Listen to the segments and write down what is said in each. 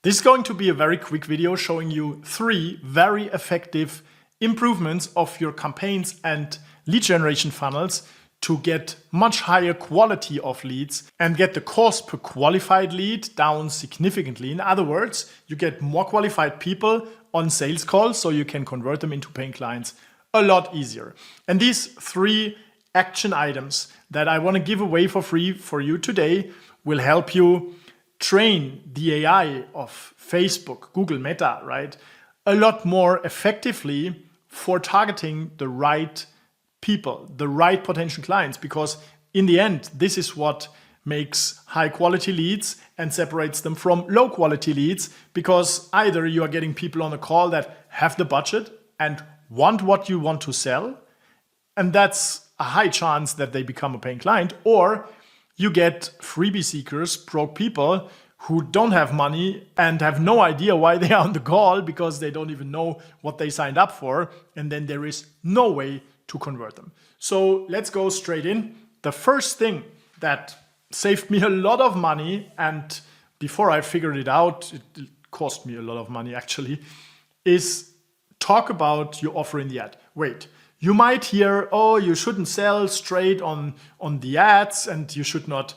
This is going to be a very quick video showing you 3 very effective improvements of your campaigns and lead generation funnels to get much higher quality of leads and get the cost per qualified lead down significantly. In other words, you get more qualified people on sales calls so you can convert them into paying clients a lot easier. And these 3 action items that I want to give away for free for you today will help you train the AI of Facebook, Google, Meta, right? A lot more effectively for targeting the right people, the right potential clients, because in the end, this is what makes high quality leads and separates them from low quality leads, because either you are getting people on a call that have the budget and want what you want to sell, and that's a high chance that they become a paying client, or you get freebie seekers, broke people who don't have money and have no idea why they are on the call because they don't even know what they signed up for, and then there is no way to convert them. So let's go straight in. The first thing that saved me a lot of money, and before I figured it out, it cost me a lot of money actually, is talk about your offer in the ad. Wait, you might hear, oh, you shouldn't sell straight on the ads and you should not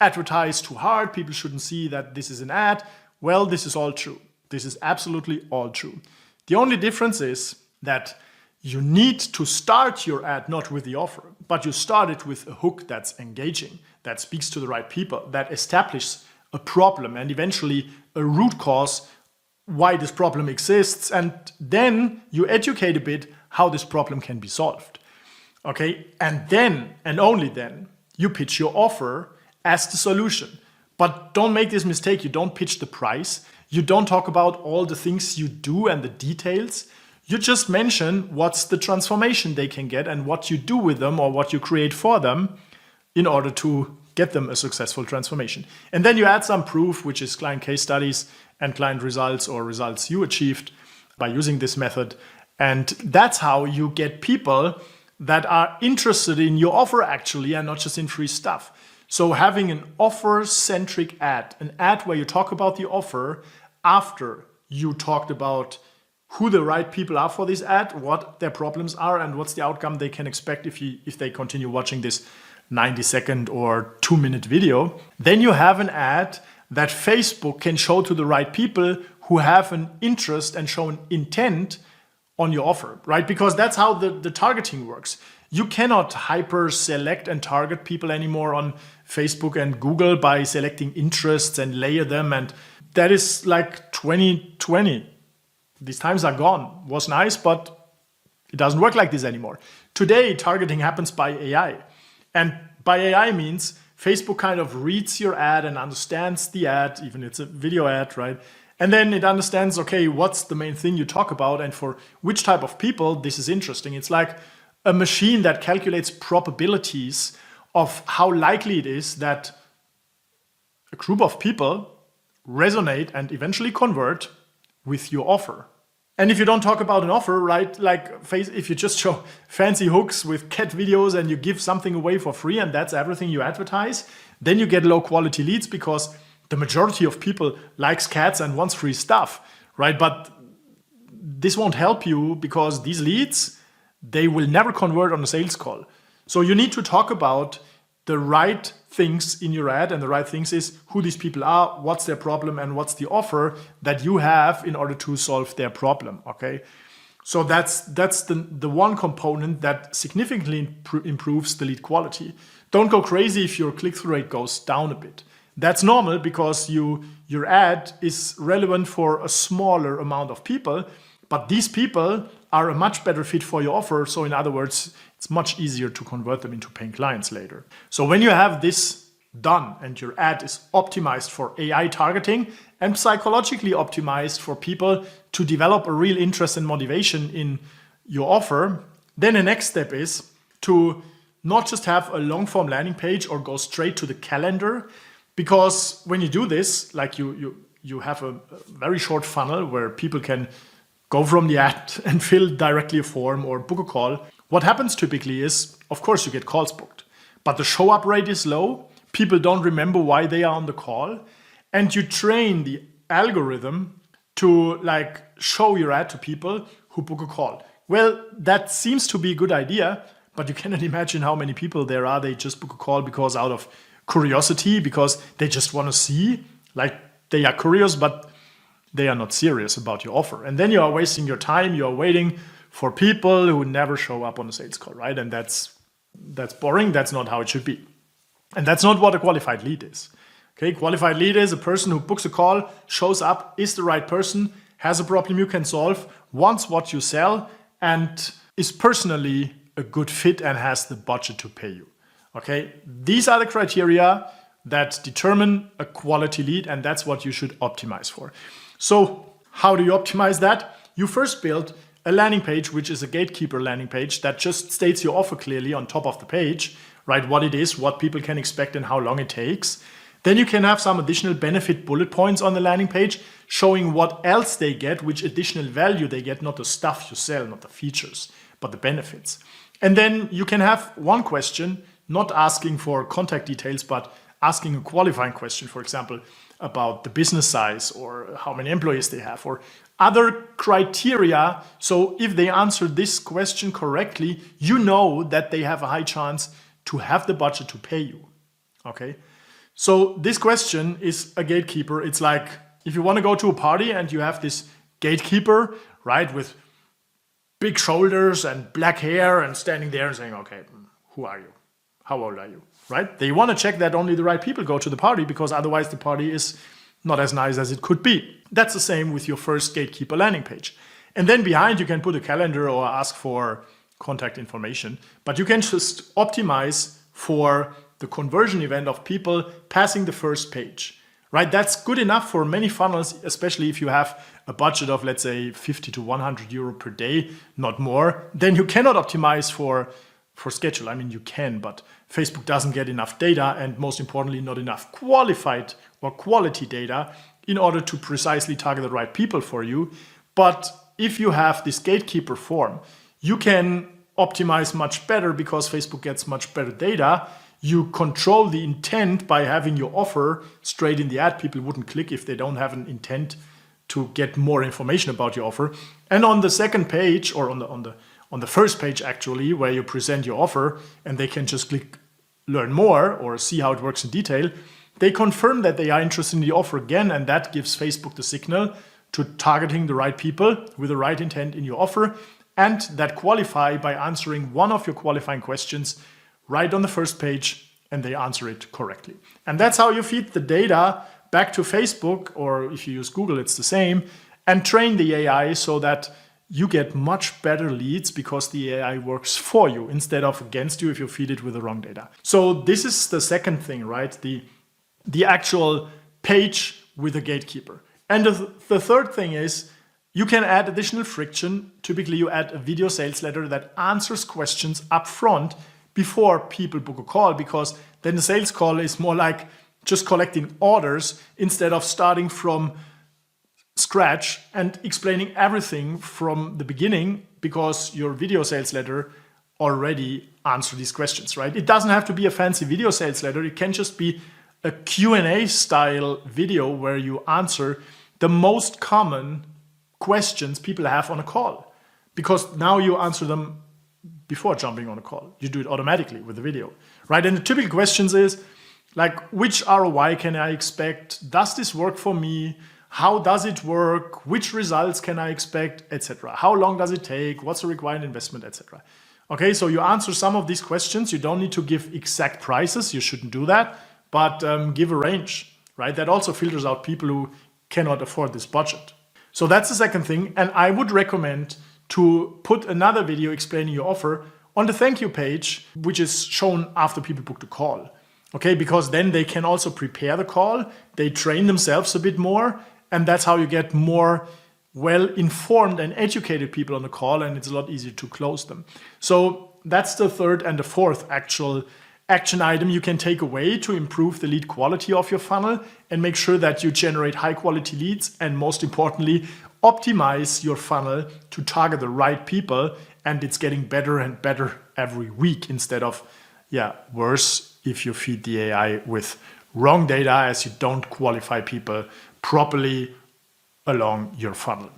advertise too hard. People shouldn't see that this is an ad. Well, this is all true. This is absolutely all true. The only difference is that you need to start your ad not with the offer, but you start it with a hook that's engaging, that speaks to the right people, that establishes a problem and eventually a root cause why this problem exists, and then you educate a bit how this problem can be solved. Okay, and then, and only then, you pitch your offer as the solution. But don't make this mistake. You don't pitch the price. You don't talk about all the things you do and the details. You just mention what's the transformation they can get and what you do with them or what you create for them in order to get them a successful transformation. And then you add some proof, which is client case studies and client results or results you achieved by using this method. And that's how you get people that are interested in your offer actually, and not just in free stuff. So having an offer-centric ad, an ad where you talk about the offer after you talked about who the right people are for this ad, what their problems are, and what's the outcome they can expect if they continue watching this 90-second or 2-minute video, then you have an ad that Facebook can show to the right people who have an interest and show an intent on your offer, right? Because that's how the targeting works. You cannot hyper select and target people anymore on Facebook and Google by selecting interests and layer them. And that is like 2020. These times are gone. Was nice, but it doesn't work like this anymore. Today, targeting happens by AI. And by AI means Facebook kind of reads your ad and understands the ad, even it's a video ad, right? And then it understands, okay, what's the main thing you talk about and for which type of people this is interesting. It's like a machine that calculates probabilities of how likely it is that a group of people resonate and eventually convert with your offer. And if you don't talk about an offer, right, like if you just show fancy hooks with cat videos and you give something away for free and that's everything you advertise, then you get low quality leads because the majority of people likes cats and wants free stuff, right? But this won't help you because these leads, they will never convert on a sales call. So you need to talk about the right things in your ad, and the right things is who these people are, what's their problem, and what's the offer that you have in order to solve their problem, okay? So that's the one component that significantly improves the lead quality. Don't go crazy if your click-through rate goes down a bit. That's normal because your ad is relevant for a smaller amount of people, but these people are a much better fit for your offer. So in other words, it's much easier to convert them into paying clients later. So when you have this done and your ad is optimized for AI targeting and psychologically optimized for people to develop a real interest and motivation in your offer, then the next step is to not just have a long form landing page or go straight to the calendar. Because when you do this, like you have a very short funnel where people can go from the ad and fill directly a form or book a call. What happens typically is, of course, you get calls booked, but the show up rate is low. People don't remember why they are on the call, and you train the algorithm to like show your ad to people who book a call. Well, that seems to be a good idea, but you cannot imagine how many people there are. They just book a call because out of curiosity, because they just want to see, like they are curious, but they are not serious about your offer. And then you are wasting your time. You are waiting for people who never show up on a sales call, right? And that's boring. That's not how it should be. And that's not what a qualified lead is. Okay, qualified lead is a person who books a call, shows up, is the right person, has a problem you can solve, wants what you sell, and is personally a good fit and has the budget to pay you. Okay, these are the criteria that determine a quality lead, and that's what you should optimize for. So how do you optimize that? You first build a landing page, which is a Gatekeeper landing page that just states your offer clearly on top of the page, right? What it is, what people can expect, and how long it takes. Then you can have some additional benefit bullet points on the landing page showing what else they get, which additional value they get, not the stuff you sell, not the features, but the benefits. And then you can have one question, not asking for contact details, but asking a qualifying question, for example, about the business size or how many employees they have or other criteria. So if they answer this question correctly, you know that they have a high chance to have the budget to pay you. Okay. So this question is a gatekeeper. It's like if you want to go to a party and you have this gatekeeper, right, with big shoulders and black hair and standing there and saying, okay, who are you? How old are you? Right? They want to check that only the right people go to the party because otherwise the party is not as nice as it could be. That's the same with your first Gatekeeper landing page. And then behind you can put a calendar or ask for contact information, but you can just optimize for the conversion event of people passing the first page, right? That's good enough for many funnels, especially if you have a budget of, let's say, 50 to 100 euro per day, not more. Then you cannot optimize for schedule. I mean, you can, but Facebook doesn't get enough data and most importantly, not enough qualified or quality data in order to precisely target the right people for you. But if you have this Gatekeeper form, you can optimize much better because Facebook gets much better data. You control the intent by having your offer straight in the ad. People wouldn't click if they don't have an intent to get more information about your offer. And on the second page, or on the first page actually, where you present your offer and they can just click learn more or see how it works in detail, they confirm that they are interested in the offer again, and that gives Facebook the signal to targeting the right people with the right intent in your offer, and that qualify by answering one of your qualifying questions right on the first page, and they answer it correctly. And that's how you feed the data back to Facebook, or if you use Google, it's the same, and train the AI so that you get much better leads because the AI works for you instead of against you if you feed it with the wrong data. So this is the second thing, right? The actual page with a gatekeeper. And the third thing is you can add additional friction. Typically you add a video sales letter that answers questions up front before people book a call, because then the sales call is more like just collecting orders instead of starting from scratch and explaining everything from the beginning, because your video sales letter already answered these questions, right? It doesn't have to be a fancy video sales letter. It can just be a Q&A style video where you answer the most common questions people have on a call, because now you answer them before jumping on a call. You do it automatically with the video, right? And the typical questions is like, which ROI can I expect? Does this work for me? How does it work? Which results can I expect, etc.? How long does it take? What's the required investment, etc.? Okay, so you answer some of these questions. You don't need to give exact prices. You shouldn't do that, but give a range, right? That also filters out people who cannot afford this budget. So that's the second thing. And I would recommend to put another video explaining your offer on the thank you page, which is shown after people book the call. Okay, because then they can also prepare the call. They train themselves a bit more. And that's how you get more well-informed and educated people on the call, and it's a lot easier to close them. So that's the third and the fourth actual action item you can take away to improve the lead quality of your funnel and make sure that you generate high-quality leads, and most importantly, optimize your funnel to target the right people. And it's getting better and better every week instead of, worse if you feed the AI with wrong data, as you don't qualify people properly along your funnel.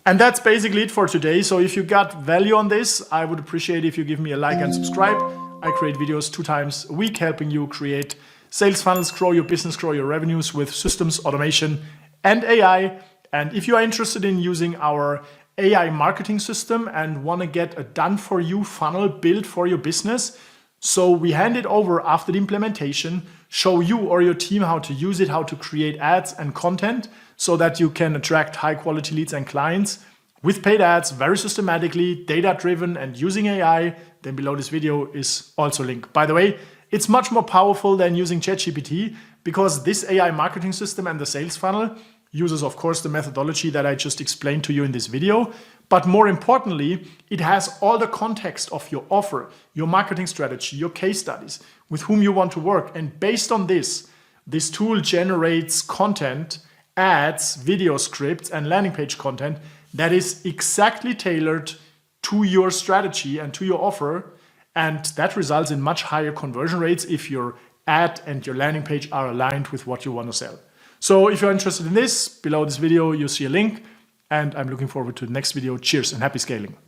And that's basically it for today. So if you got value on this, I would appreciate if you give me a like and subscribe. I create videos 2 times a week helping you create sales funnels, grow your business, grow your revenues with systems, automation, and AI. And if you are interested in using our AI marketing system and want to get a done-for-you funnel built for your business, so we hand it over after the implementation, show you or your team how to use it, how to create ads and content so that you can attract high-quality leads and clients with paid ads very systematically, data-driven, and using AI, then below this video is also a link. By the way, it's much more powerful than using ChatGPT because this AI marketing system and the sales funnel uses, of course, the methodology that I just explained to you in this video. But more importantly, it has all the context of your offer, your marketing strategy, your case studies, with whom you want to work. And based on this tool generates content, ads, video scripts, and landing page content that is exactly tailored to your strategy and to your offer. And that results in much higher conversion rates if your ad and your landing page are aligned with what you want to sell. So if you're interested in this, below this video, you'll see a link. And I'm looking forward to the next video. Cheers and happy scaling.